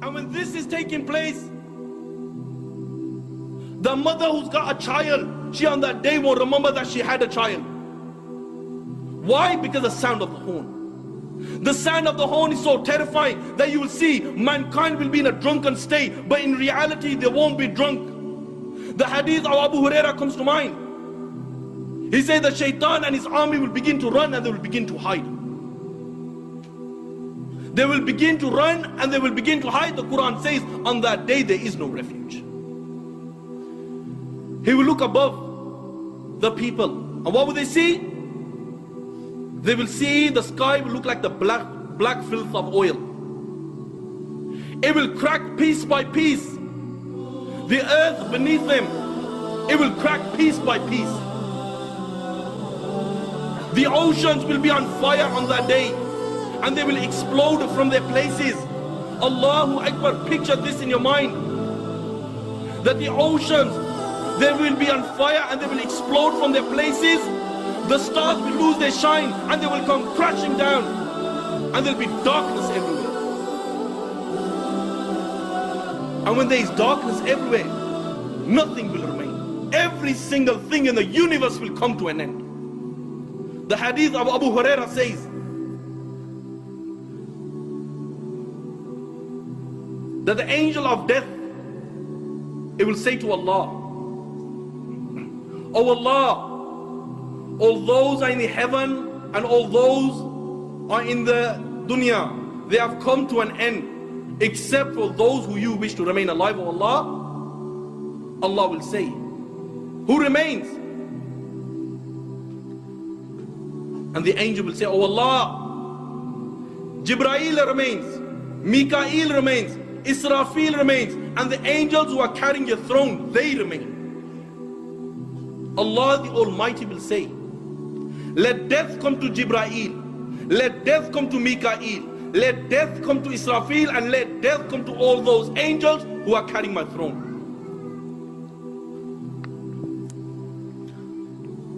And when this is taking place, the mother who's got a child, she on that day won't remember that she had a child. Why? Because the sound of the horn. The sound of the horn is so terrifying that you will see mankind will be in a drunken state, but in reality they won't be drunk. The hadith of Abu Huraira comes to mind. He said that Shaitan and his army will begin to run and they will begin to hide. They will begin to run and they will begin to hide. The Quran says on that day there is no refuge. He will look above the people, and what will they see? They will see the sky will look like the black filth of oil. It will crack piece by piece. The earth beneath them, it will crack piece by piece. The oceans will be on fire on that day, and they will explode from their places. Allahu Akbar, picture this in your mind. That the oceans, they will be on fire and they will explode from their places. The stars will lose their shine and they will come crashing down. And there'll be darkness everywhere. And when there is darkness everywhere, nothing will remain. Every single thing in the universe will come to an end. The hadith of Abu Huraira says that the angel of death, it will say to Allah, "Oh Allah, all those are in the heaven and all those are in the dunya, they have come to an end, except for those who you wish to remain alive, O Allah." Allah will say, "Who remains?" And the angel will say, "Oh Allah, Jibreel remains, Mikael remains, Israfil remains, and the angels who are carrying your throne, they remain." Allah the Almighty will say, "Let death come to Jibreel, let death come to Mikael, let death come to Israfil, and let death come to all those angels who are carrying my throne."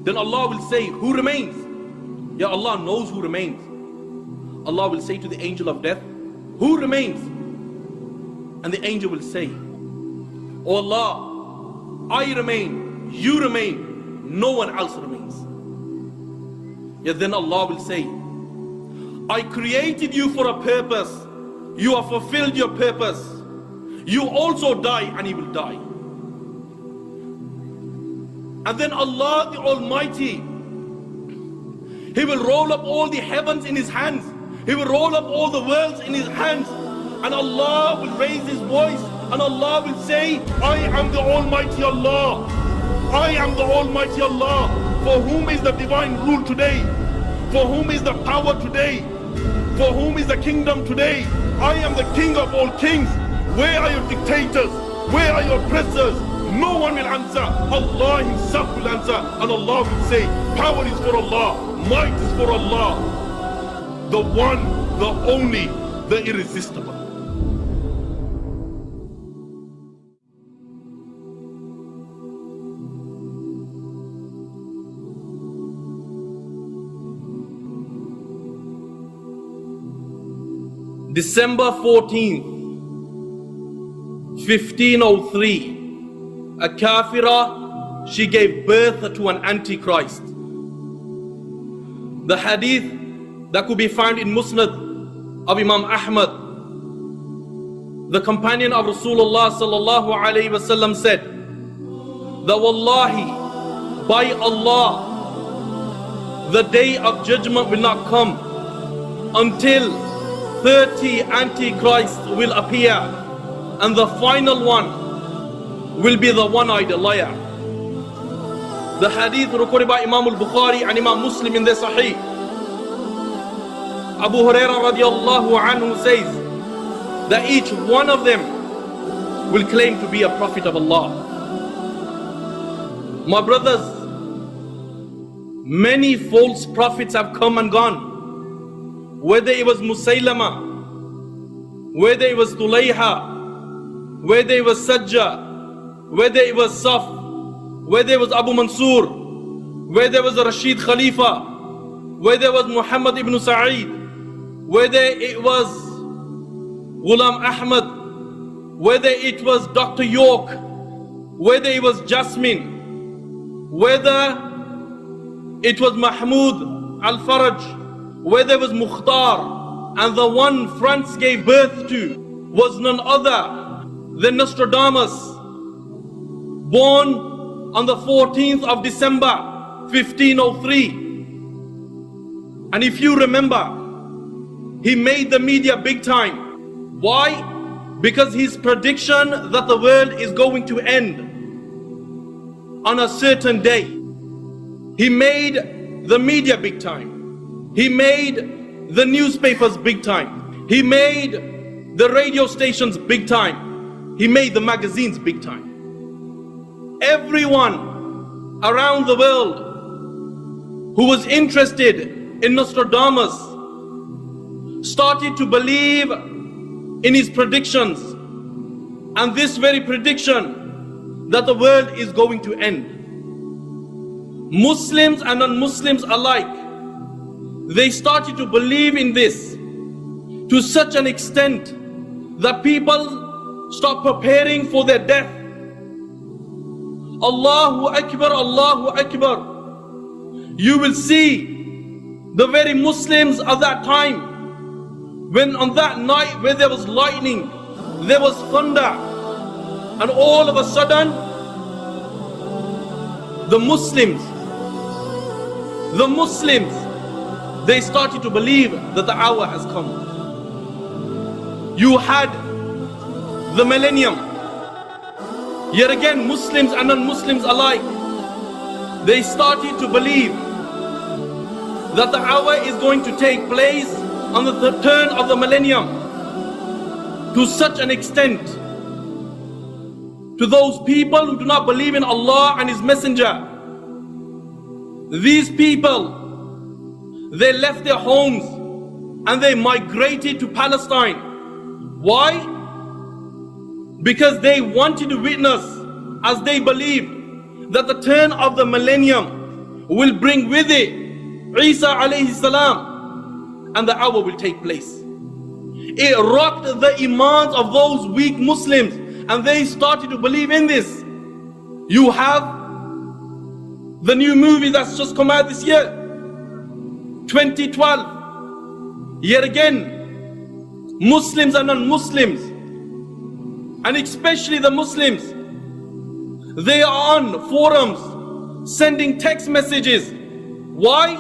Then Allah will say, "Who remains?" Ya Allah knows who remains. Allah will say to the angel of death, "Who remains?" And the angel will say, "Oh Allah, I remain, you remain, no one else remains." Yet then Allah will say, "I created you for a purpose. You have fulfilled your purpose. You also die and you will die." And then Allah the Almighty, He will roll up all the heavens in His hands. He will roll up all the worlds in His hands. And Allah will raise His voice and Allah will say, "I am the Almighty Allah. I am the Almighty Allah. For whom is the divine rule today? For whom is the power today? For whom is the kingdom today? I am the King of all kings. Where are your dictators? Where are your oppressors?" No one will answer. Allah Himself will answer. And Allah will say, "Power is for Allah. Might is for Allah. The one, the only, the irresistible." December 14th, 1503, a kafira, she gave birth to an antichrist. The hadith that could be found in Musnad of Imam Ahmad, the companion of Rasulullah sallallahu alayhi wasallam said that, "Wallahi, by Allah, the day of judgment will not come until 30 antichrists will appear, and the final one will be the one-eyed liar." The hadith recorded by Imam al-Bukhari and Imam Muslim in their Sahih. Abu Huraira radiallahu anhu says that each one of them will claim to be a prophet of Allah. My brothers, many false prophets have come and gone. Whether it was Musaylama, whether it was Tulayha, whether it was Sajja, whether it was Saf, whether it was Abu Mansur, whether it was Rashid Khalifa, whether it was Muhammad ibn Sa'id, whether it was Ghulam Ahmad, whether it was Dr. York, whether it was Judgement, whether it was Mahmoud Al-Faraj, whether it was Mukhtar, and the one France gave birth to was none other than Nostradamus, born on the 14th of December 1503. And if you remember, he made the media big time. Why? Because his prediction that the world is going to end on a certain day, he made the media big time. He made the newspapers big time. He made the radio stations big time. He made the magazines big time. Everyone around the world who was interested in Nostradamus started to believe in his predictions, and this very prediction that the world is going to end. Muslims and non-Muslims alike, they started to believe in this to such an extent that people start preparing for their death. Allahu Akbar, Allahu Akbar. You will see the very Muslims of that time, when on that night where there was lightning, there was thunder, and all of a sudden the Muslims, they started to believe that the hour has come. You had the millennium. Yet again, Muslims and non-Muslims alike, they started to believe that the hour is going to take place on the turn of the millennium, to such an extent to those people who do not believe in Allah and His Messenger. These people, they left their homes and they migrated to Palestine. Why? Because they wanted to witness, as they believed, that the turn of the millennium will bring with it Isa alayhi salam, and the hour will take place. It rocked the imans of those weak Muslims, and they started to believe in this. You have the new movie that's just come out this year, 2012. Yet again, Muslims and non-Muslims, and especially the Muslims, they are on forums sending text messages. Why?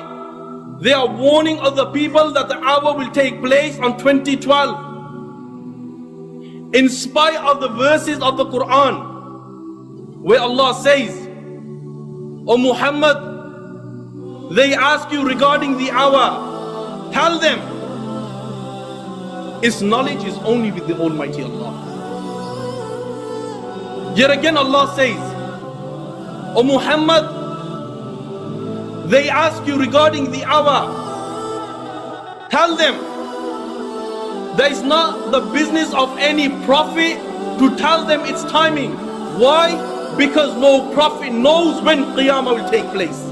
They are warning other people that the hour will take place on 2012. In spite of the verses of the Quran, where Allah says, O Muhammad, they ask you regarding the hour, tell them, its knowledge is only with the Almighty Allah. Yet again Allah says, O Muhammad, they ask you regarding the hour, tell them, that is not the business of any prophet to tell them its timing. Why? Because no prophet knows when Qiyamah will take place.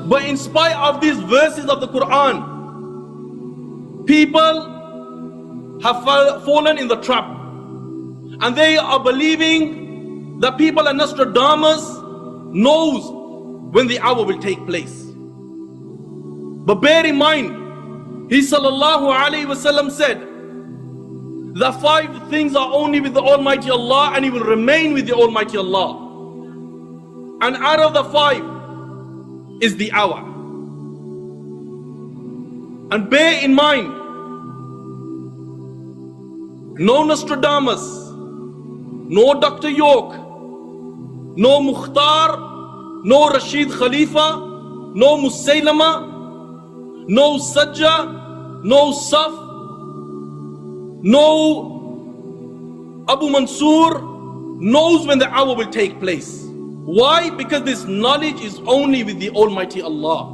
But in spite of these verses of the Quran, people have fallen in the trap, and they are believing that people are Nostradamus knows when the hour will take place. But bear in mind, he sallallahu alayhi wasallam said the 5 things are only with the Almighty Allah, and He will remain with the Almighty Allah. And out of the 5 is the hour. And bear in mind, no Nostradamus, no Dr. York, no Mukhtar, no Rashid Khalifa, no Musaylama, no Sajja, no Saf, no Abu Mansur knows when the hour will take place. Why? Because this knowledge is only with the Almighty Allah.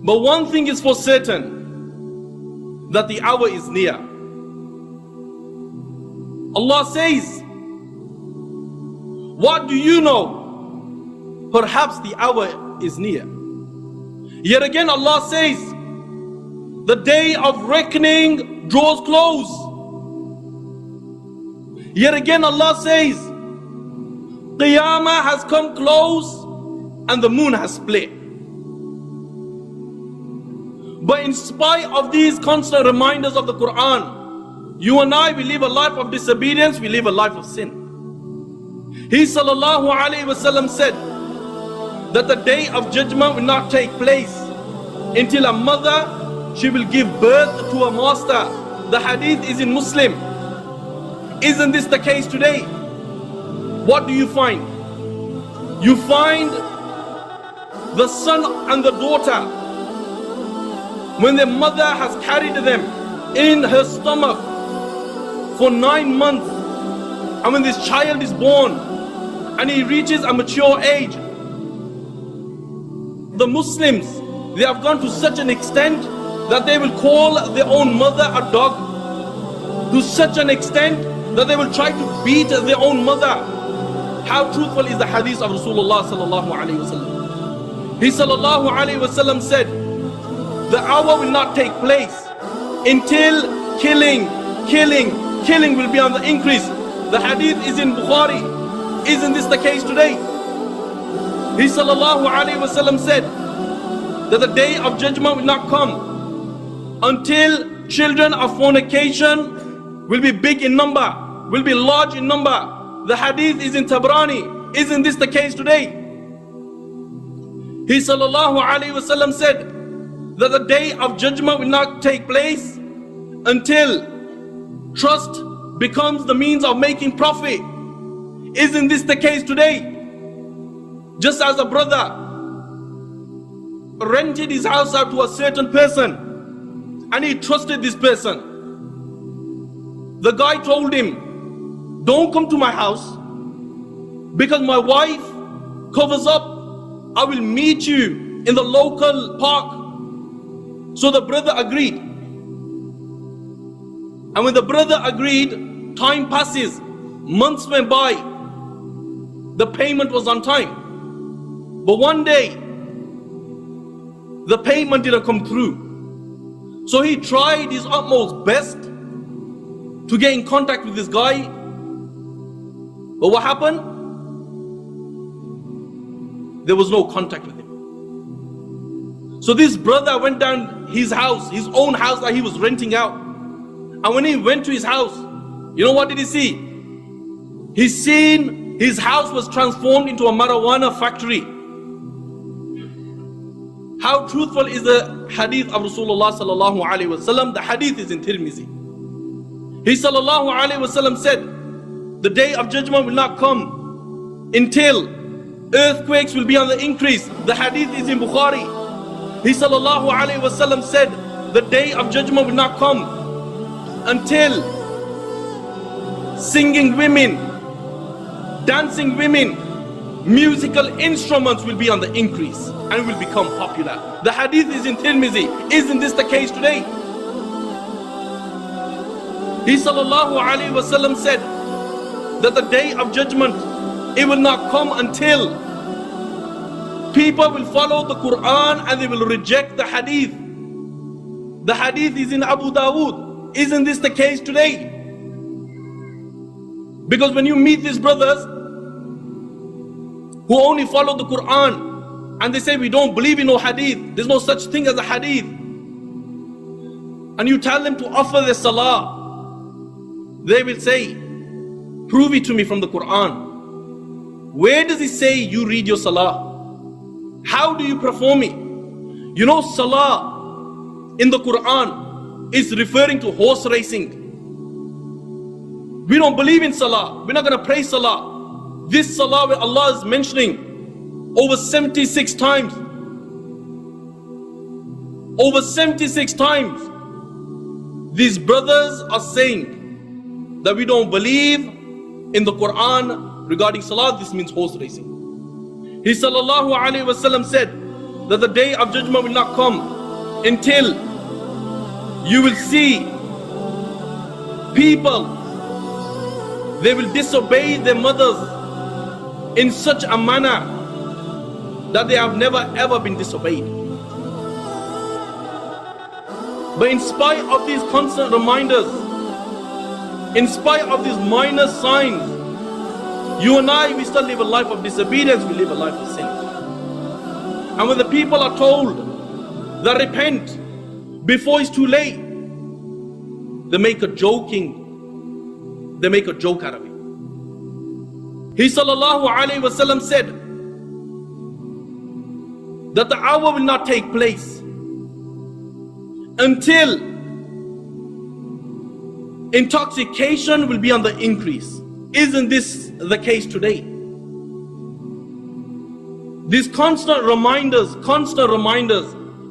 But one thing is for certain, that the hour is near. Allah says, what do you know? Perhaps the hour is near. Yet again Allah says, the day of reckoning draws close. Yet again Allah says, Qiyamah has come close and the moon has split. But in spite of these constant reminders of the Quran, you and I, we live a life of disobedience, we live a life of sin. He sallallahu alayhi wasallam said that the day of judgment will not take place until a mother, she will give birth to a master. The hadith is in Muslim. Isn't this the case today? What do you find? You find the son and the daughter, when their mother has carried them in her stomach for 9 months, and when this child is born and he reaches a mature age, the Muslims, they have gone to such an extent that they will call their own mother a dog, to such an extent that they will try to beat their own mother. How truthful is the hadith of Rasulullah sallallahu alayhi wasallam? He sallallahu alayhi wasallam said, the hour will not take place until killing will be on the increase. The hadith is in Bukhari. Isn't this the case today? He sallallahu alayhi wasallam said that the day of judgment will not come until children of fornication will be big in number, will be large in number. The hadith is in Tabrani. Isn't this the case today? He sallallahu alayhi wasallam said that the day of judgment will not take place until trust becomes the means of making profit. Isn't this the case today? Just as a brother rented his house out to a certain person and he trusted this person. The guy told him, don't come to my house because my wife covers up. I will meet you in the local park. So the brother agreed. And when the brother agreed, time passes, months went by, the payment was on time. But one day, the payment didn't come through. So he tried his utmost best to get in contact with this guy. But what happened? There was no contact with him. So this brother went down his house, his own house that he was renting out. And when he went to his house, you know what did he see? He seen his house was transformed into a marijuana factory. How truthful is the hadith of Rasulullah sallallahu alaihi wasallam? The hadith is in Tirmizi. He sallallahu alaihi wasallam said, the day of judgment will not come until earthquakes will be on the increase. The hadith is in Bukhari. He sallallahu alaihi wasallam said, the day of judgment will not come until singing women, dancing women, musical instruments will be on the increase and will become popular. The hadith is in Tirmizi. Isn't this the case today? He sallallahu alaihi wasallam said that the day of judgment, it will not come until people will follow the Quran and they will reject the hadith. The hadith is in Abu Dawood. Isn't this the case today? Because when you meet these brothers who only follow the Quran and they say we don't believe in no hadith, there's no such thing as a hadith, and you tell them to offer their salah, they will say, prove it to me from the Quran. Where does it say you read your salah? How do you perform it? You know, salah in the Quran is referring to horse racing. We don't believe in salah. We're not going to pray salah. This salah where Allah is mentioning over 76 times. Over 76 times. These brothers are saying that we don't believe in the Quran regarding salah. This means horse racing. He sallallahu alaihi wasallam said that the day of judgment will not come until you will see people, they will disobey their mothers in such a manner that they have never ever been disobeyed. But in spite of these constant reminders, in spite of these minor signs, you and I, we still live a life of disobedience, we live a life of sin. And when the people are told that repent before it's too late, they make a joke out of it. He sallallahu alayhi wasallam said that the hour will not take place until intoxication will be on the increase. Isn't this the case today? These constant reminders,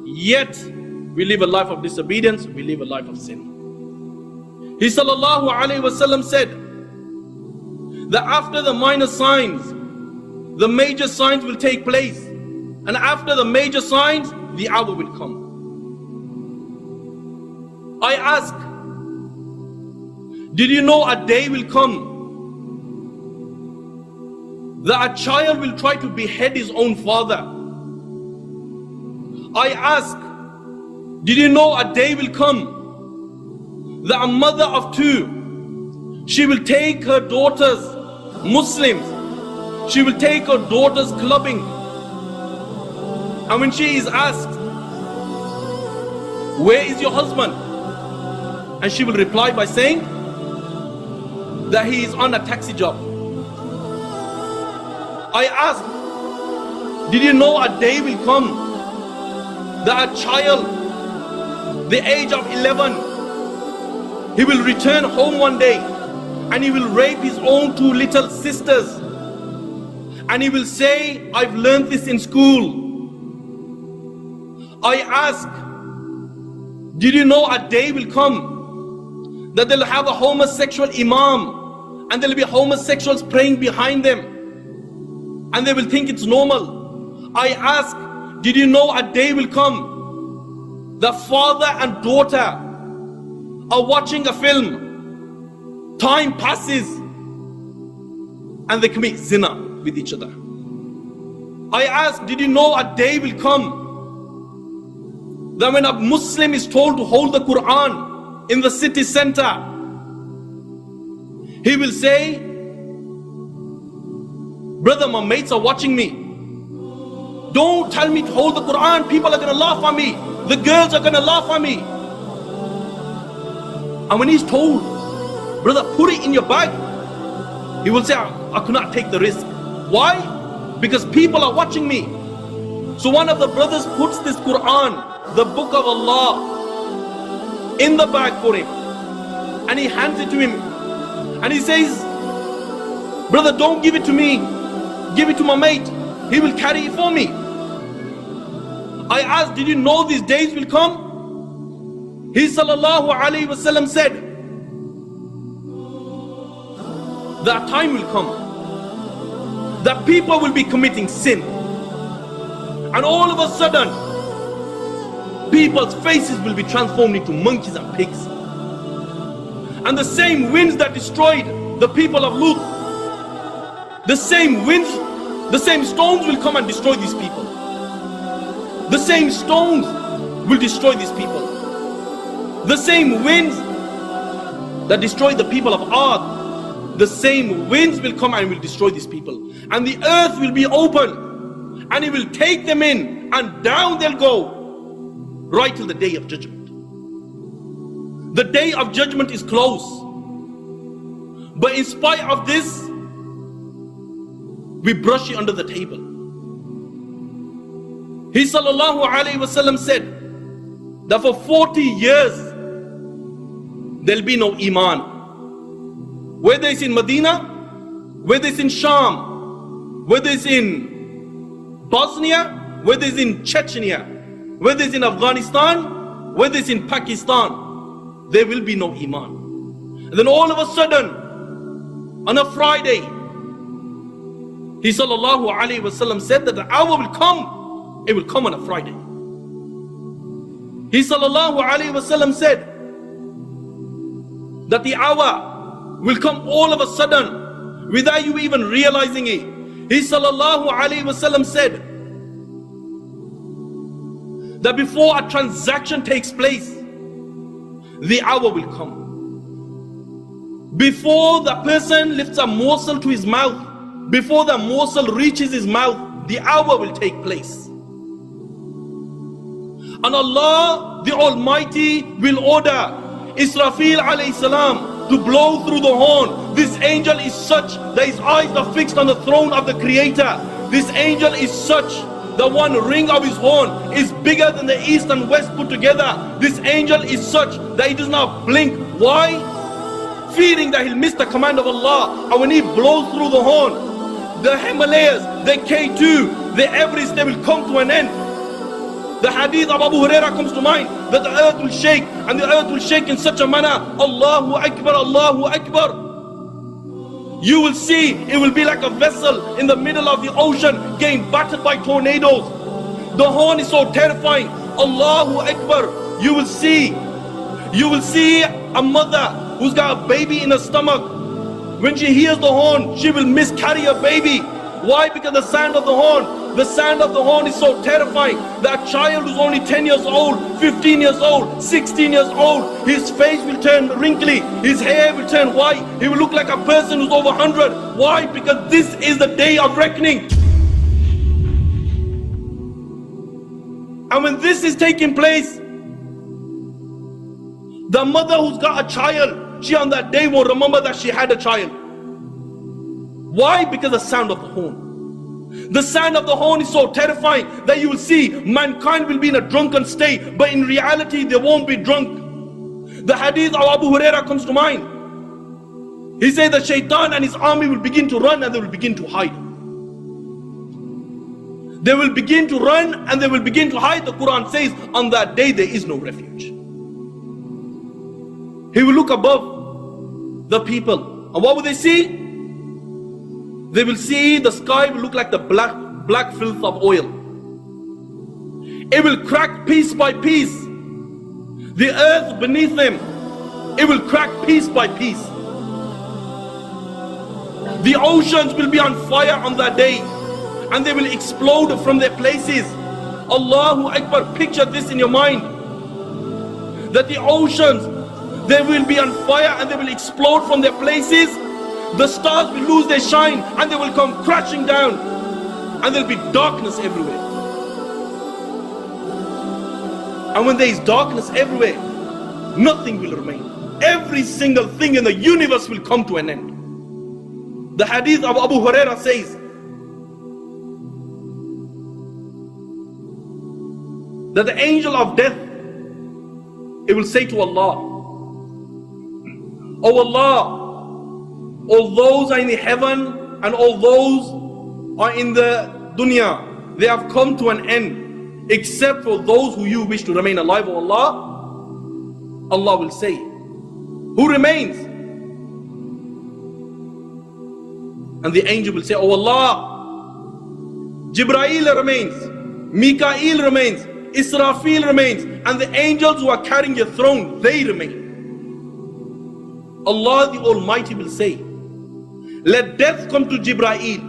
yet we live a life of disobedience, we live a life of sin. He sallallahu alayhi wasallam said that after the minor signs, the major signs will take place. And after the major signs, the hour will come. I ask, did you know a day will come that a child will try to behead his own father? I ask, did you know a day will come that a mother of two, she will take her daughters, Muslims, she will take her daughters clubbing, and when she is asked, where is your husband? And she will reply by saying that he is on a taxi job. I ask, did you know a day will come that a child, the age of 11, he will return home one day and he will rape his own two little sisters, and he will say, I've learned this in school. I ask, did you know a day will come that they'll have a homosexual imam and there'll be homosexuals praying behind them and they will think it's normal? I ask, did you know a day will come the father and daughter are watching a film, time passes, and they commit zina with each other? I ask, did you know a day will come that when a Muslim is told to hold the Quran in the city center, he will say, brother, my mates are watching me. Don't tell me to hold the Quran, people are going to laugh at me, the girls are going to laugh at me. And when he's told, brother, put it in your bag, he will say, I could not take the risk. Why? Because people are watching me. So one of the brothers puts this Quran, the book of Allah, in the bag for him, and he hands it to him, and he says, brother, don't give it to me, give it to my mate, he will carry it for me. I asked, did you know these days will come? He sallallahu alayhi wasallam said that time will come that people will be committing sin, and all of a sudden people's faces will be transformed into monkeys and pigs. And the same winds that destroyed the people of Lut, the same winds, the same stones will come and destroy these people. The same stones will destroy these people. The same winds that destroyed the people of Ad, the same winds will come and will destroy these people. And the earth will be open and it will take them in, and down they'll go, right till the day of judgment. The day of judgment is close. But in spite of this, we brush it under the table. He sallallahu alayhi wasallam said that for 40 years there'll be no iman. Whether it's in Medina, whether it's in Sham, whether it's in Bosnia, whether it's in Chechnya, whether it's in Afghanistan, whether it's in Pakistan, there will be no iman. And then all of a sudden, on a Friday, he sallallahu alayhi wasallam said that the hour will come, it will come on a Friday. He sallallahu alayhi wasallam said that the hour will come all of a sudden without you even realizing it. He sallallahu alayhi wasallam said that before a transaction takes place, the hour will come. Before the person lifts a morsel to his mouth, before the morsel reaches his mouth, the hour will take place. And Allah the Almighty will order Israfil alayhi salam to blow through the horn. This angel is such that his eyes are fixed on the throne of the Creator. This angel is such, the one ring of his horn is bigger than the east and west put together. This angel is such that he does not blink. Why? Fearing that he'll miss the command of Allah. And when he blows through the horn, the Himalayas, the K2, the Everest, they will come to an end. The hadith of Abu Huraira comes to mind, that the earth will shake, and the earth will shake in such a manner, Allahu Akbar, Allahu Akbar. You will see, it will be like a vessel in the middle of the ocean getting battered by tornadoes. The horn is so terrifying, Allahu Akbar. You will see a mother who's got a baby in her stomach. When she hears the horn, she will miscarry her baby. Why? Because the sound of the horn is so terrifying. That child who's only 10 years old, 15 years old, 16 years old, his face will turn wrinkly, his hair will turn white, he will look like a person who's over 100. Why? Because this is the day of reckoning. And when this is taking place, the mother who's got a child, she on that day won't remember that she had a child. Why? Because the sound of the horn. The sound of the horn is so terrifying that you will see mankind will be in a drunken state, but in reality they won't be drunk. The hadith of Abu Huraira comes to mind. He said that Shaitan and his army will begin to run and they will begin to hide. They will begin to run and they will begin to hide. The Quran says on that day there is no refuge. He will look above the people, and what will they see? They will see the sky will look like the black filth of oil. It will crack piece by piece. The earth beneath them, it will crack piece by piece. The oceans will be on fire on that day, and they will explode from their places. Allahu Akbar, picture this in your mind, that the oceans, they will be on fire and they will explode from their places. The stars will lose their shine and they will come crashing down, and there will be darkness everywhere. And when there is darkness everywhere, nothing will remain. Every single thing in the universe will come to an end. The hadith of Abu Huraira says that the angel of death, it will say to Allah, "Oh Allah, all those are in the heaven and all those are in the dunya, they have come to an end, except for those who you wish to remain alive, O Allah." Allah will say, "Who remains?" And the angel will say, "Oh Allah, Jibreel remains, Mikael remains, Israfil remains, and the angels who are carrying your throne, they remain." Allah the Almighty will say, "Let death come to Jibreel,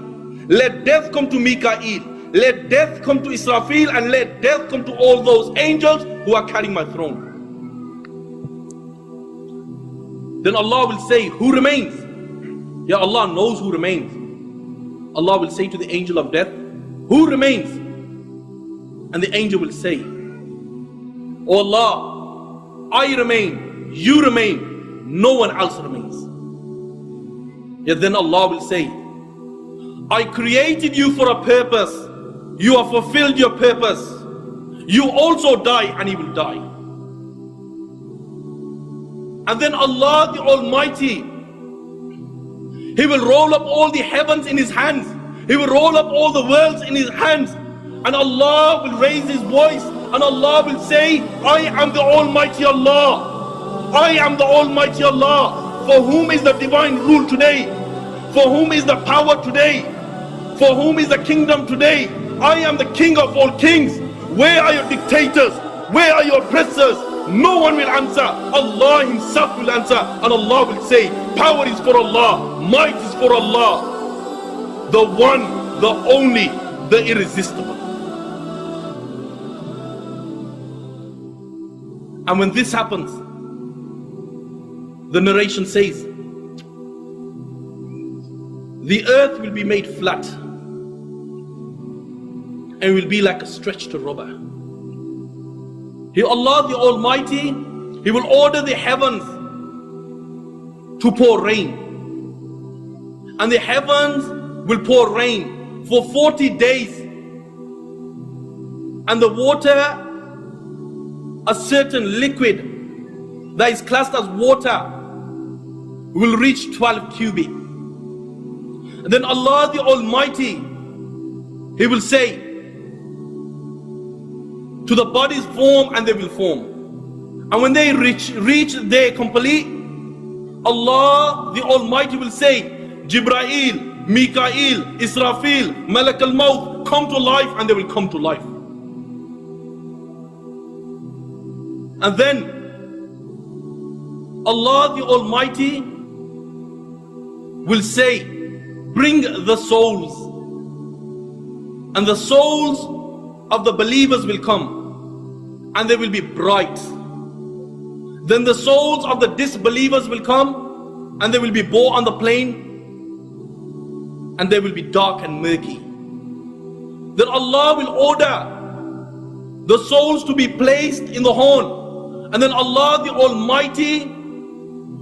let death come to Mikael, let death come to Israfil, and let death come to all those angels who are carrying my throne." Then Allah will say, "Who remains?" Ya Allah knows who remains. Allah will say to the angel of death, "Who remains?" And the angel will say, "Oh Allah, I remain, you remain, no one else remains." Yet then Allah will say, "I created you for a purpose. You have fulfilled your purpose. You also die, and he will die." And then Allah the Almighty, He will roll up all the heavens in His hands. He will roll up all the worlds in His hands. And Allah will raise His voice and Allah will say, "I am the Almighty Allah. I am the Almighty Allah. For whom is the divine rule today? For whom is the power today? For whom is the kingdom today? I am the King of all kings. Where are your dictators? Where are your oppressors?" No one will answer. Allah Himself will answer, and Allah will say, "Power is for Allah, might is for Allah, the one, the only, the irresistible." And when this happens, the narration says, the earth will be made flat and will be like a stretched rubber. Allah the Almighty, He will order the heavens to pour rain. And the heavens will pour rain for 40 days. And the water, a certain liquid that is classed as water, will reach 12 cubic. Then Allah the Almighty, He will say to the bodies, form, and they will form. And when they reach their complete, Allah the Almighty will say, Jibrail, Mikael, Israfil, Malak al-Maut, come to life, and they will come to life. And then Allah the Almighty will say, bring the souls. And the souls of the believers will come, and they will be bright. Then the souls of the disbelievers will come, and they will be born on the plain, and they will be dark and murky. Then Allah will order the souls to be placed in the horn, and then Allah the Almighty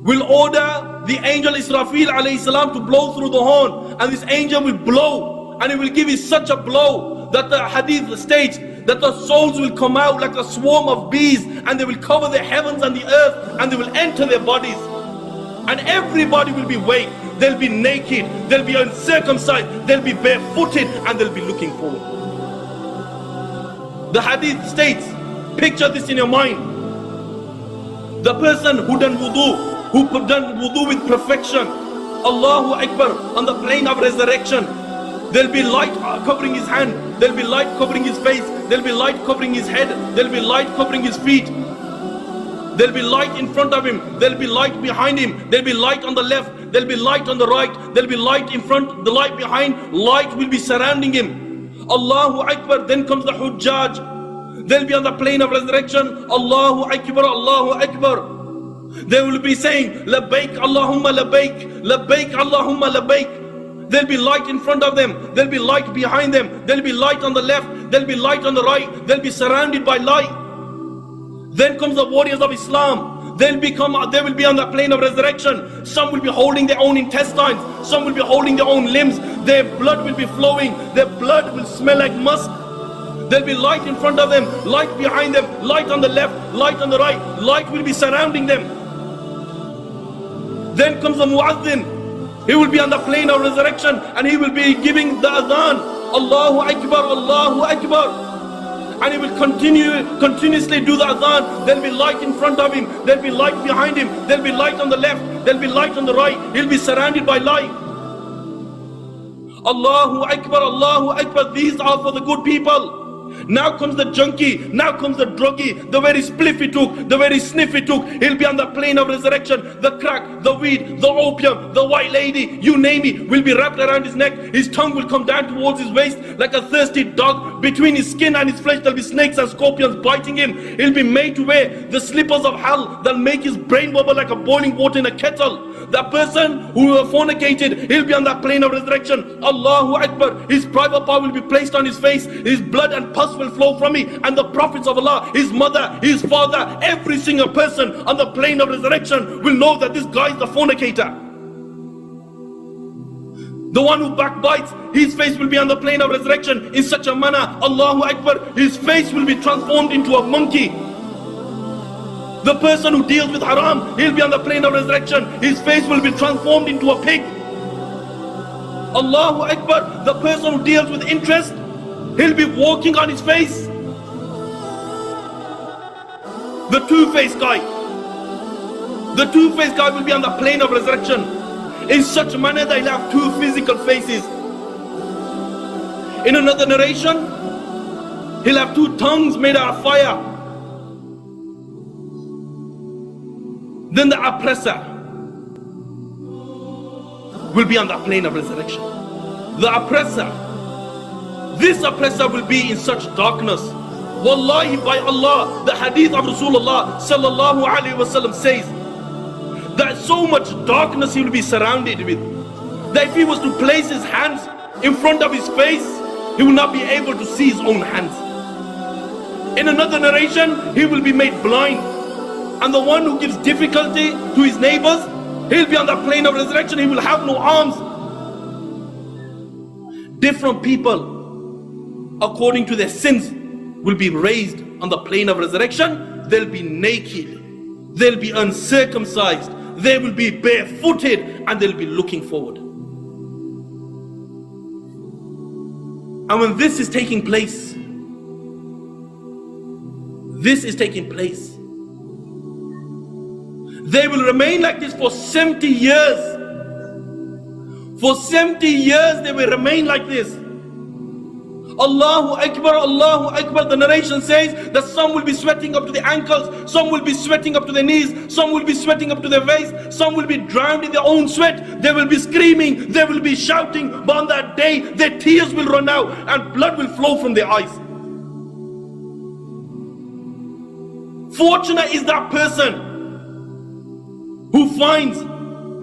will order the angel Israfil alayhi salam to blow through the horn, and this angel will blow, and he will give it such a blow that the hadith states that the souls will come out like a swarm of bees, and they will cover the heavens and the earth, and they will enter their bodies, and everybody will be awake. They'll be naked, they'll be uncircumcised, they'll be barefooted, and they'll be looking forward. The hadith states, picture this in your mind, the person who done wudu, with perfection, Allahu Akbar, on the plane of resurrection, there'll be light covering his hand, there'll be light covering his face, there'll be light covering his head, there'll be light covering his feet, there'll be light in front of him, there'll be light behind him, there'll be light on the left, there'll be light on the right, there'll be light in front, the light behind, light will be surrounding him. Allahu Akbar. Then comes the Hujjaj, they'll be on the plane of resurrection. Allahu Akbar, Allahu Akbar. They will be saying, Labbaik Allahumma Labbaik, Labbaik Allahumma Labbaik. There'll be light in front of them, there'll be light behind them, there'll be light on the left, there'll be light on the right, they'll be surrounded by light. Then comes the warriors of Islam. They will be on the plane of resurrection. Some will be holding their own intestines, some will be holding their own limbs, their blood will be flowing, their blood will smell like musk. There'll be light in front of them, light behind them, light on the left, light on the right, light will be surrounding them. Then comes the Muazzin. He will be on the plane of resurrection, and he will be giving the adhan, Allahu Akbar, Allahu Akbar. And he will continuously do the adhan. There'll be light in front of him, there'll be light behind him, there'll be light on the left, there'll be light on the right. He'll be surrounded by light. Allahu Akbar, Allahu Akbar. These are for the good people. Now comes the junkie, now comes the druggie, the very spliff he took, the very sniff he took. He'll be on the plane of resurrection. The crack, the weed, the opium, the white lady, you name it, will be wrapped around his neck. His tongue will come down towards his waist like a thirsty dog. Between his skin and his flesh there'll be snakes and scorpions biting him. He'll be made to wear the slippers of hell that'll make his brain bubble like a boiling water in a kettle. That person who fornicated, he'll be on that plane of resurrection. Allahu Akbar. His private part will be placed on his face. His blood and pus will flow from it. And the prophets of Allah, his mother, his father, every single person on the plane of resurrection will know that this guy is the fornicator. The one who backbites, his face will be on the plane of resurrection in such a manner, Allahu Akbar, his face will be transformed into a monkey. The person who deals with haram, he'll be on the plane of resurrection. His face will be transformed into a pig. Allahu Akbar. The person who deals with interest, he'll be walking on his face. The two-faced guy. The two-faced guy will be on the plane of resurrection in such a manner that he'll have two physical faces. In another narration, he'll have two tongues made out of fire. Then the oppressor will be on the plane of resurrection. The oppressor, this oppressor will be in such darkness. Wallahi, by Allah, the hadith of Rasulullah sallallahu alaihi wasallam says That so much darkness he will be surrounded with, that if he was to place his hands in front of his face, he will not be able to see his own hands. In another narration, he will be made blind. And the one who gives difficulty to his neighbors, he'll be on the plane of resurrection, he will have no arms. Different people, according to their sins, will be raised on the plane of resurrection. They'll be naked, they'll be uncircumcised, they will be barefooted, and they'll be looking forward. And when this is taking place, they will remain like this for 70 years. For 70 years they will remain like this. Allahu Akbar, Allahu Akbar. The narration says that some will be sweating up to the ankles, some will be sweating up to their knees, some will be sweating up to their waist, some will be drowned in their own sweat. They will be screaming, they will be shouting, but on that day their tears will run out and blood will flow from their eyes. Fortunate is that person who finds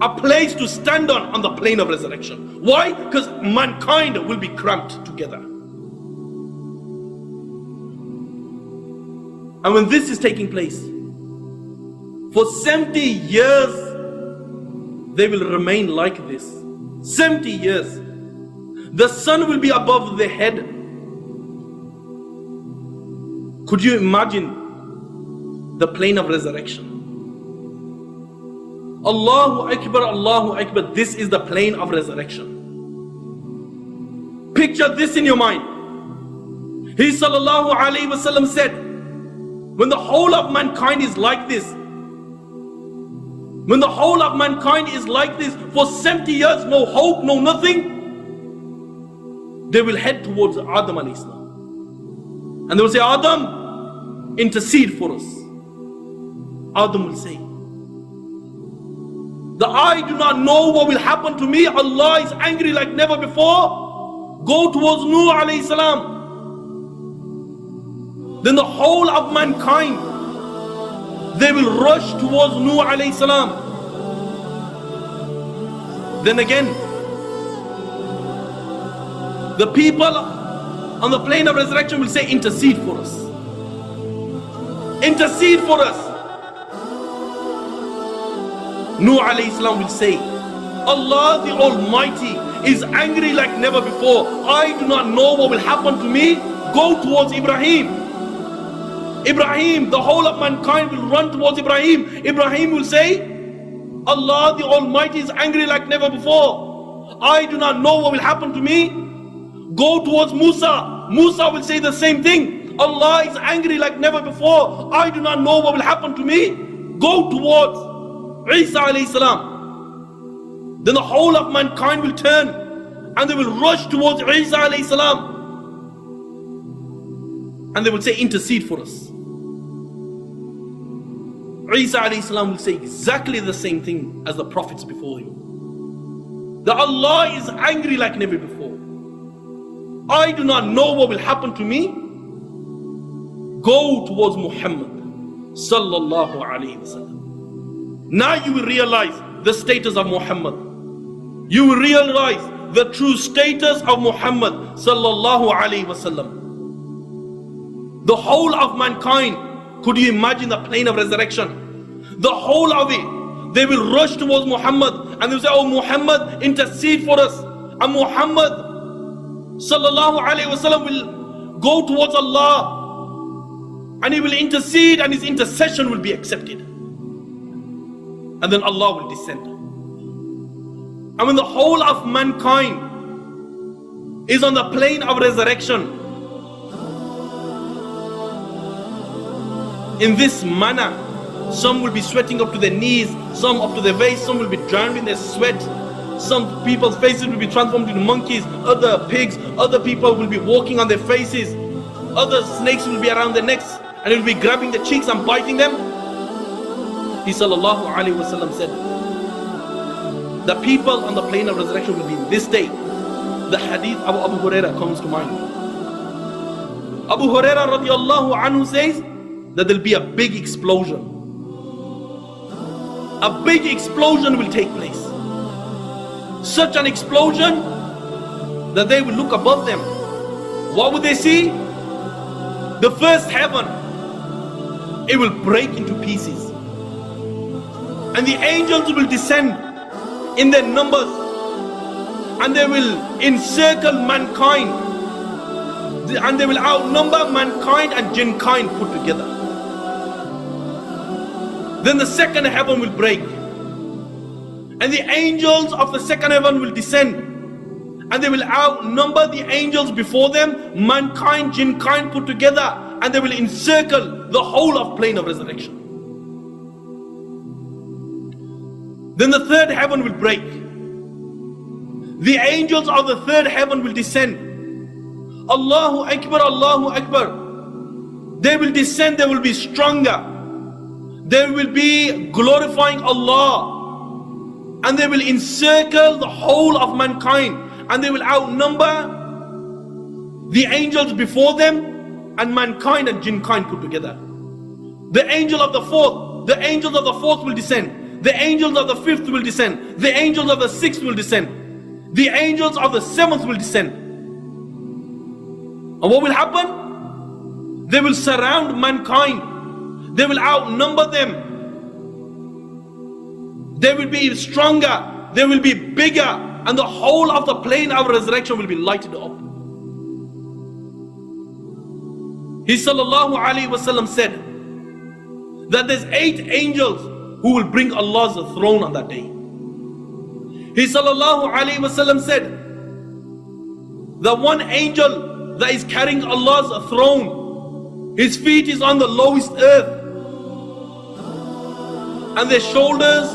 a place to stand on the plane of resurrection. Why? Because mankind will be cramped together. And when this is taking place, for 70 years, they will remain like this. 70 years. The sun will be above their head. Could you imagine the plane of resurrection? Allahu Akbar, Allahu Akbar. This is the plane of resurrection. Picture this in your mind. He sallallahu alayhi wasallam said, when the whole of mankind is like this, when the whole of mankind is like this for 70 years, no hope, no nothing, they will head towards Adam alayhi salam. And they will say, Adam, intercede for us. Adam will say, that I do not know what will happen to me. Allah is angry like never before. Go towards Nuh alayhi salam. Then the whole of mankind, they will rush towards Nuh alayhi salam. Then again, the people on the plane of resurrection will say, intercede for us. Intercede for us. Nuh alayhi salam will say, Allah the Almighty is angry like never before. I do not know what will happen to me. Go towards Ibrahim. Ibrahim, the whole of mankind will run towards Ibrahim. Ibrahim will say, Allah the Almighty is angry like never before. I do not know what will happen to me. Go towards Musa. Musa will say the same thing. Allah is angry like never before. I do not know what will happen to me. Go towards Isa alayhi salam. Then the whole of mankind will turn and they will rush towards Isa alayhi salam. And they will say, intercede for us. Isa alayhi salam will say exactly the same thing as the prophets before him. That Allah is angry like never before. I do not know what will happen to me. Go towards Muhammad sallallahu alayhi wasallam. Now you will realize the status of Muhammad. You will realize the true status of Muhammad sallallahu alayhi wasallam. The whole of mankind, could you imagine the plane of resurrection? The whole of it, they will rush towards Muhammad and they will say, oh Muhammad, intercede for us. And Muhammad sallallahu alayhi wasallam will go towards Allah and he will intercede and his intercession will be accepted. And then Allah will descend. And when the whole of mankind is on the plane of resurrection, in this manner, some will be sweating up to their knees, some up to their waist, some will be drowned in their sweat. Some people's faces will be transformed into monkeys, other pigs, other people will be walking on their faces, other snakes will be around their necks and will be grabbing the cheeks and biting them. He sallallahu alayhi wasallam said, the people on the plane of resurrection will be in this day. The hadith of Abu Huraira comes to mind. Abu Huraira radiallahu anhu says that there will be a big explosion. a big explosion will take place. Such an explosion that they will look above them. What would they see? The first heaven, it will break into pieces. And the angels will descend in their numbers, and they will encircle mankind, and they will outnumber mankind and jinn kind put together. Then the second heaven will break, and the angels of the second heaven will descend, and they will outnumber the angels before them, mankind, jinn kind put together, and they will encircle the whole of plane of resurrection. Then the third heaven will break. The angels of the third heaven will descend. Allahu Akbar, Allahu Akbar. They will descend, they will be stronger. They will be glorifying Allah. And they will encircle the whole of mankind. And they will outnumber the angels before them and mankind and jinn kind put together. The angels of the fourth will descend. The angels of the fifth will descend. The angels of the sixth will descend. The angels of the seventh will descend. And what will happen? They will surround mankind. They will outnumber them. They will be stronger. They will be bigger. And the whole of the plane of resurrection will be lighted up. He sallallahu alayhi wasallam said that there's 8 angels who will bring Allah's throne on that day. He sallallahu alayhi wasallam said that one angel that is carrying Allah's throne, his feet is on the lowest earth, and their shoulders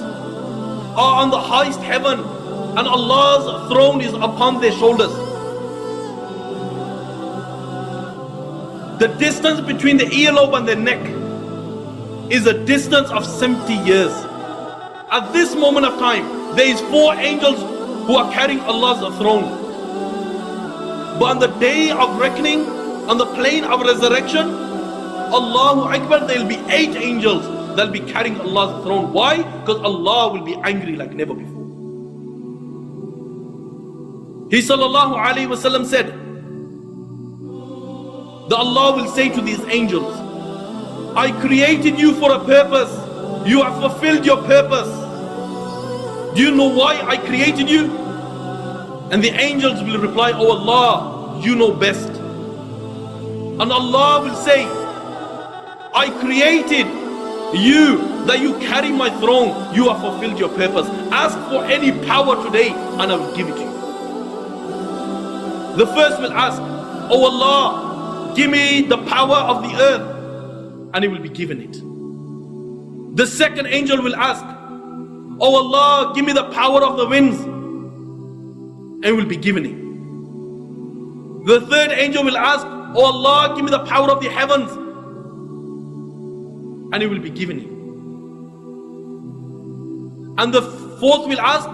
are on the highest heaven, and Allah's throne is upon their shoulders. The distance between the earlobe and the neck is a distance of 70 years. At this moment of time, there is 4 angels who are carrying Allah's throne. But on the day of reckoning, on the plane of resurrection, Allahu Akbar, there will be 8 angels that will be carrying Allah's throne. Why? Because Allah will be angry like never before. He sallallahu alayhi wasallam said that Allah will say to these angels, I created you for a purpose. You have fulfilled your purpose. Do you know why I created you? And the angels will reply, Oh Allah, you know best. And Allah will say, I created you that you carry my throne. You have fulfilled your purpose. Ask for any power today and I will give it to you. The first will ask, Oh Allah, give me the power of the earth, and he will be given it. The second angel will ask, Oh Allah, give me the power of the winds, and he will be given it. The third angel will ask, Oh Allah, give me the power of the heavens, and he will be given it. And the fourth will ask,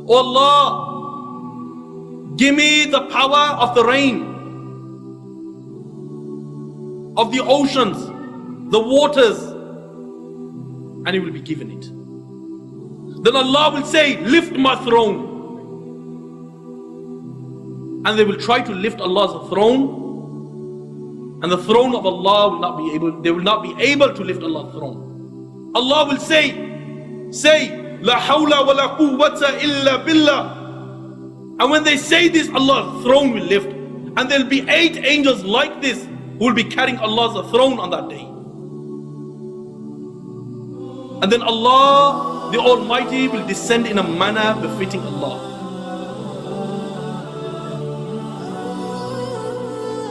Oh Allah, give me the power of the rain, of the oceans, the waters, and he will be given it. Then Allah will say, lift my throne. And they will try to lift Allah's throne, and the throne of Allah will not be able, they will not be able to lift Allah's throne. Allah will say, La hawla wa la quwwata illa billah. And when they say this, Allah's throne will lift. And there will be 8 angels like this who will be carrying Allah's throne on that day. And then Allah, the Almighty, will descend in a manner befitting Allah.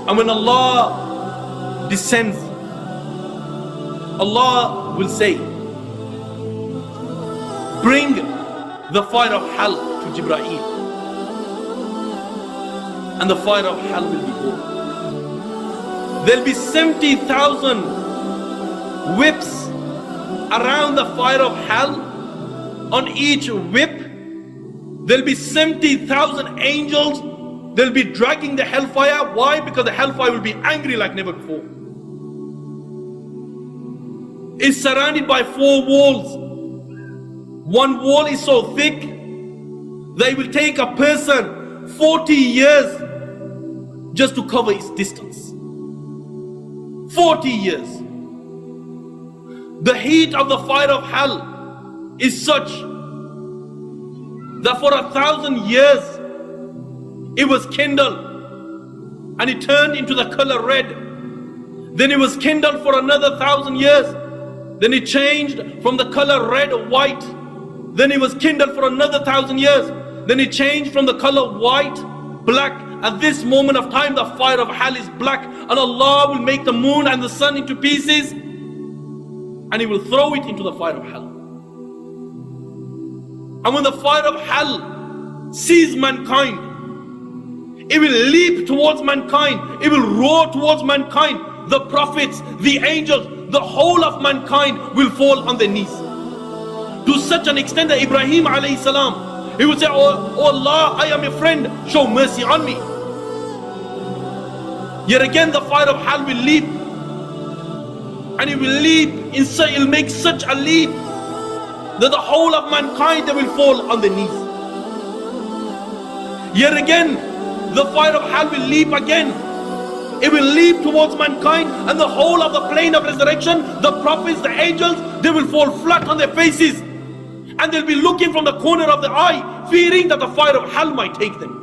And when Allah descends, Allah will say, bring the fire of hell to Jibreel. And the fire of hell will be born. There will be 70,000 whips around the fire of hell. On each whip, there will be 70,000 angels. They will be dragging the hellfire. Why? Because the hellfire will be angry like never before. It's surrounded by 4 walls. One wall is so thick that it will take a person 40 years just to cover its distance. 40 years. The heat of the fire of hell is such that for 1,000 years it was kindled and it turned into the color red. Then it was kindled for another 1,000 years. Then it changed from the color red to white. Then it was kindled for another 1,000 years. Then it changed from the color white, black. At this moment of time, the fire of hell is black, and Allah will make the moon and the sun into pieces, and He will throw it into the fire of hell. And when the fire of hell sees mankind, it will leap towards mankind, it will roar towards mankind. The prophets, the angels, the whole of mankind will fall on their knees. To such an extent that Ibrahim alayhi salam, he would say, oh Allah, I am your friend, show mercy on me. Yet again the fire of hell will leap, and it will leap, it will make such a leap that the whole of mankind, they will fall on their knees. Yet again the fire of hell will leap again. It will leap towards mankind, and the whole of the plane of resurrection, the prophets, the angels, they will fall flat on their faces, and they'll be looking from the corner of the eye, fearing that the fire of hell might take them.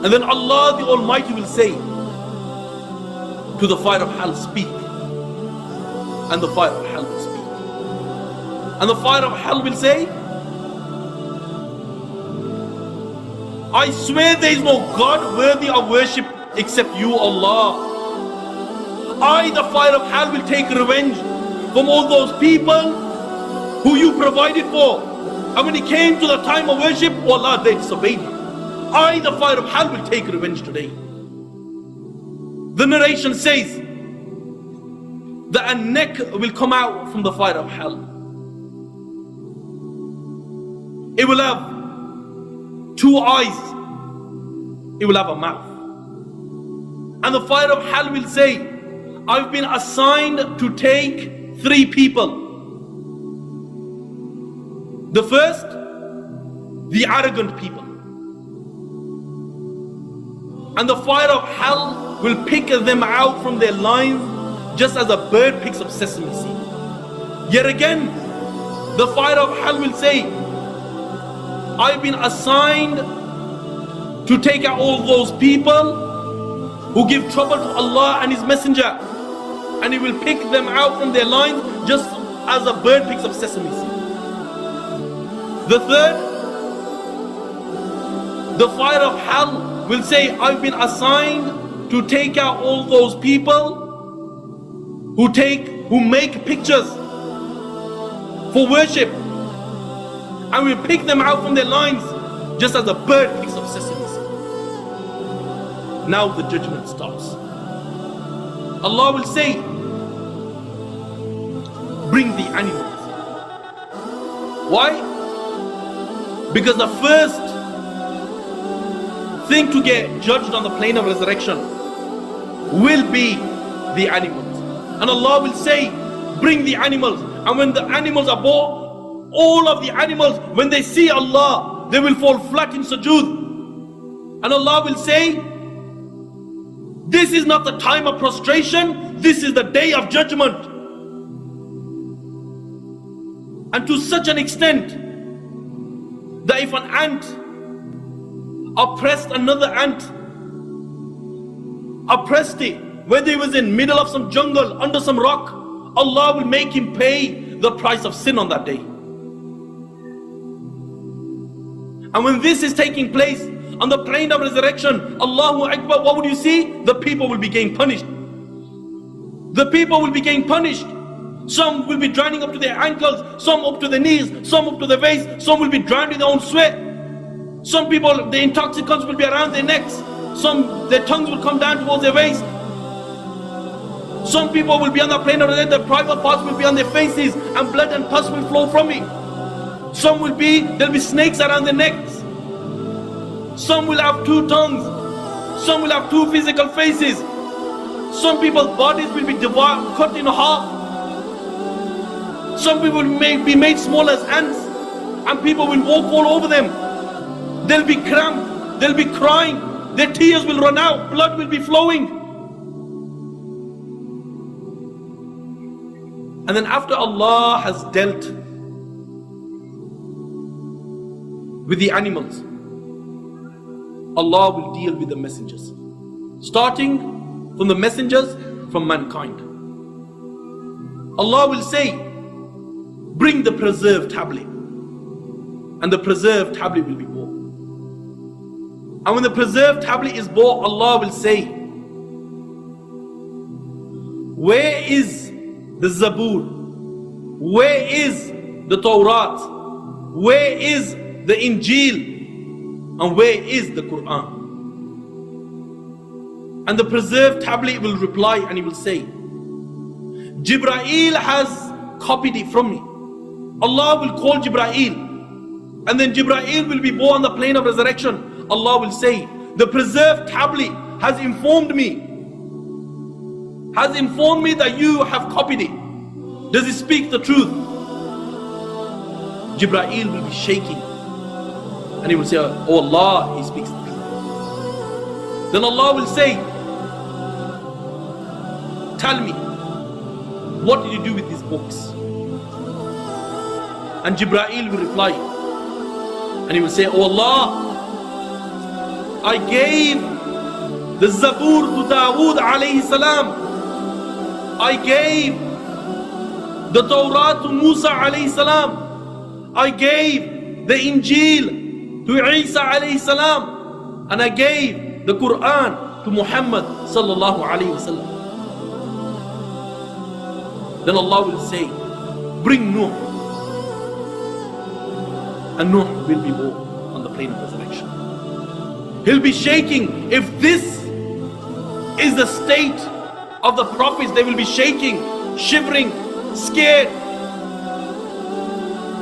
And then Allah the Almighty will say to the fire of hell, speak. And the fire of hell will speak. And the fire of hell will say, I swear there is no God worthy of worship except you, Allah. I, the fire of hell, will take revenge from all those people who you provided for. And when it came to the time of worship, oh Allah, they disobeyed you. I, the fire of hell, will take revenge today. The narration says that a neck will come out from the fire of hell. It will have 2 eyes. It will have a mouth. And the fire of hell will say, I've been assigned to take 3 people. The first, the arrogant people. And the fire of hell will pick them out from their lines, just as a bird picks up sesame seed. Yet again, the fire of hell will say, I've been assigned to take out all those people who give trouble to Allah and His Messenger, and He will pick them out from their lines just as a bird picks up sesame seed. The third, the fire of hell will say, I've been assigned to take out all those people who make pictures for worship, and will pick them out from their lines just as a bird picks up sesame seed. Now the judgment starts. Allah will say, bring the animals. Why? Because the first thing to get judged on the plane of resurrection will be the animals. And Allah will say, bring the animals. And when the animals are brought, all of the animals, when they see Allah, they will fall flat in sujood. And Allah will say, this is not the time of prostration, this is the day of judgment. And to such an extent that if an ant oppressed another ant, oppressed it, whether it was in middle of some jungle, under some rock, Allah will make him pay the price of sin on that day. And when this is taking place on the plane of resurrection, Allahu Akbar, what would you see? The people will be getting punished. The people will be getting punished. Some will be drowning up to their ankles, some up to their knees, some up to their waist, some will be drowned in their own sweat. Some people, the intoxicants will be around their necks, some, their tongues will come down towards their waist. Some people will be on the plane of resurrection, their private parts will be on their faces, and blood and pus will flow from it. Some will be, there'll be snakes around their necks. Some will have 2 tongues. Some will have 2 physical faces. Some people's bodies will be cut in half. Some people may be made small as ants, and people will walk all over them. They'll be cramped, they'll be crying, their tears will run out, blood will be flowing. And then after Allah has dealt with the animals, Allah will deal with the messengers, starting from the messengers from mankind. Allah will say, bring the preserved tablet, and the preserved tablet will be brought. And when the preserved tablet is brought, Allah will say, where is the Zabur? Where is the Torah? Where is the Injil? And where is the Quran? And the preserved tablet will reply and he will say, Jibreel has copied it from me. Allah will call Jibreel, and then Jibreel will be born on the plane of resurrection. Allah will say, the preserved tablet has informed me that you have copied it. Does it speak the truth? Jibreel will be shaking and he will say, oh Allah, he speaks the truth. Then Allah will say, tell me, what did you do with these books? And Jibreel will reply and he will say, oh Allah, I gave the Zabur to Dawood alayhi salam. I gave the Torah to Musa alayhi salam. I gave the Injil to Isa alayhi salam. And I gave the Quran to Muhammad sallallahu alayhi wasallam. Then Allah will say, bring Nuh. And Nuh will be born on the plane of resurrection. He'll be shaking. If this is the state of the prophets, they will be shaking, shivering, scared.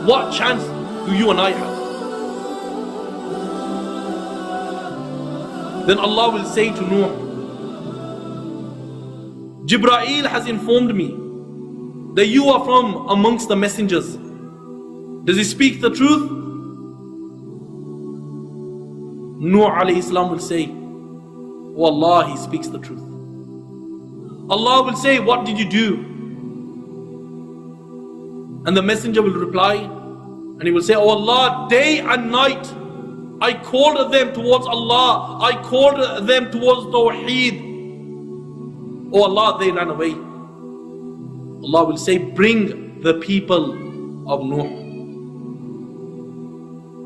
What chance do you and I have? Then Allah will say to Nuh, Jibreel has informed me that you are from amongst the messengers. Does he speak the truth? Nuh alayhi salam will say, oh Allah, he speaks the truth. Allah will say, what did you do? And the messenger will reply and he will say, oh Allah, day and night I called them towards Allah, I called them towards Tawheed. Oh Allah, they ran away. Allah will say, bring the people of Nuh.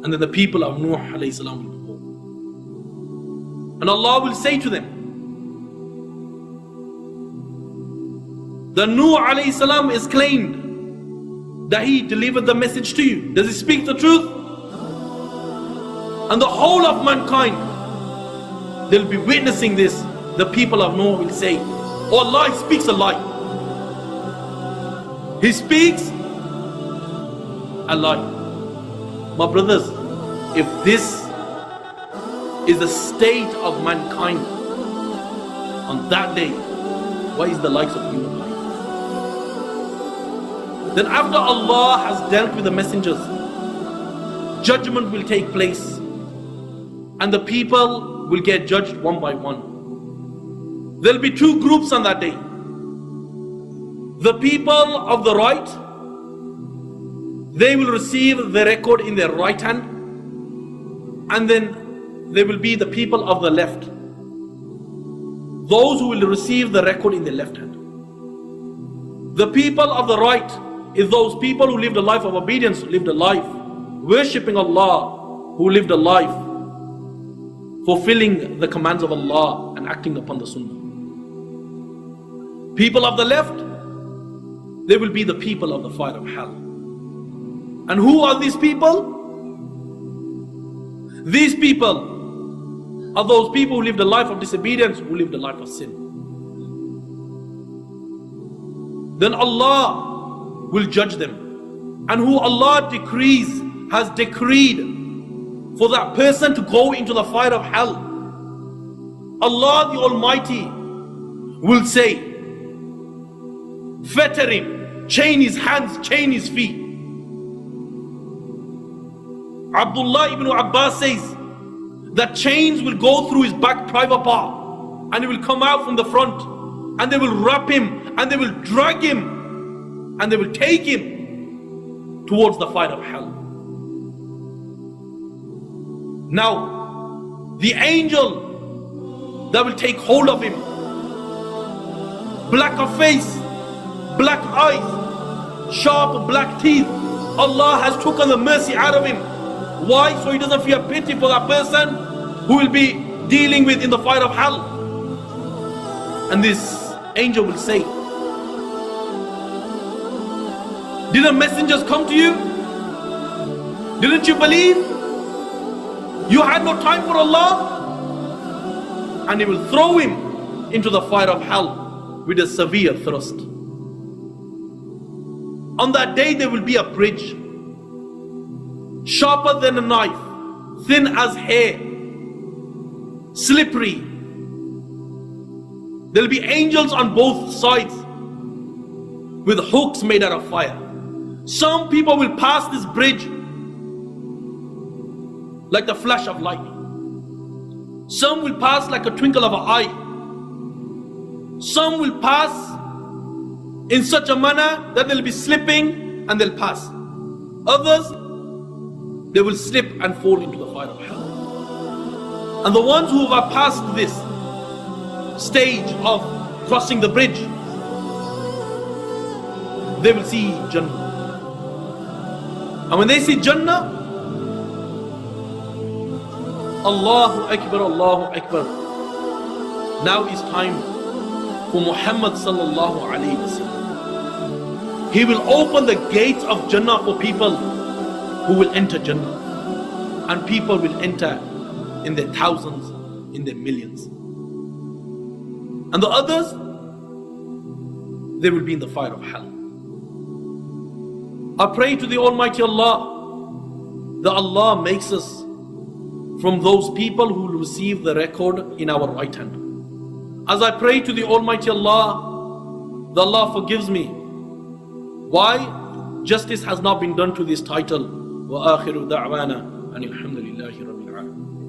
And then the people of Nuh alayhi salam will be born. And Allah will say to them, the Nuh alayhi salam is claimed that he delivered the message to you. Does he speak the truth? And the whole of mankind, they'll be witnessing this. The people of Nuh will say, oh Allah, he speaks a lie. He speaks a lie. My brothers, if this is the state of mankind on that day, what is the likes of you and I? Then after Allah has dealt with the messengers, judgment will take place and the people will get judged one by one. There will be two groups on that day. The people of the right, they will receive the record in their right hand, and then there will be the people of the left, those who will receive the record in their left hand. The people of the right is those people who lived a life of obedience, who lived a life worshipping Allah, who lived a life fulfilling the commands of Allah and acting upon the Sunnah. People of the left, they will be the people of the fire of hell. And who are these people? These people are those people who lived a life of disobedience, who lived a life of sin. Then Allah will judge them. And who Allah decrees, has decreed for that person to go into the fire of hell, Allah the Almighty will say, fetter him, chain his hands, chain his feet. Abdullah ibn Abbas says that chains will go through his back private part and he will come out from the front, and they will wrap him and they will drag him and they will take him towards the fire of hell. Now, the angel that will take hold of him, black of face, black eyes, sharp black teeth, Allah has taken the mercy out of him. Why? So he doesn't feel pity for that person who will be dealing with in the fire of hell. And this angel will say, didn't messengers come to you? Didn't you believe? You had no time for Allah? And he will throw him into the fire of hell with a severe thrust. On that day there will be a bridge, sharper than a knife, thin as hair, slippery. There will be angels on both sides with hooks made out of fire. Some people will pass this bridge like the flash of lightning. Some will pass like a twinkle of an eye. Some will pass in such a manner that they'll be slipping and they'll pass. Others, they will slip and fall into the fire of hell. And the ones who have passed this stage of crossing the bridge, they will see Jannah. And when they see Jannah, Allahu Akbar, Allahu Akbar. Now is time for Muhammad sallallahu alayhi wa sallam. He will open the gates of Jannah for people who will enter Jannah. And people will enter in their thousands, in their millions. And the others, they will be in the fire of hell. I pray to the Almighty Allah that Allah makes us from those people who will receive the record in our right hand. As I pray to the Almighty Allah, that Allah forgives me. Why? Justice has not been done to this title. وآخر دعوانا أن الحمد لله رب العالمين.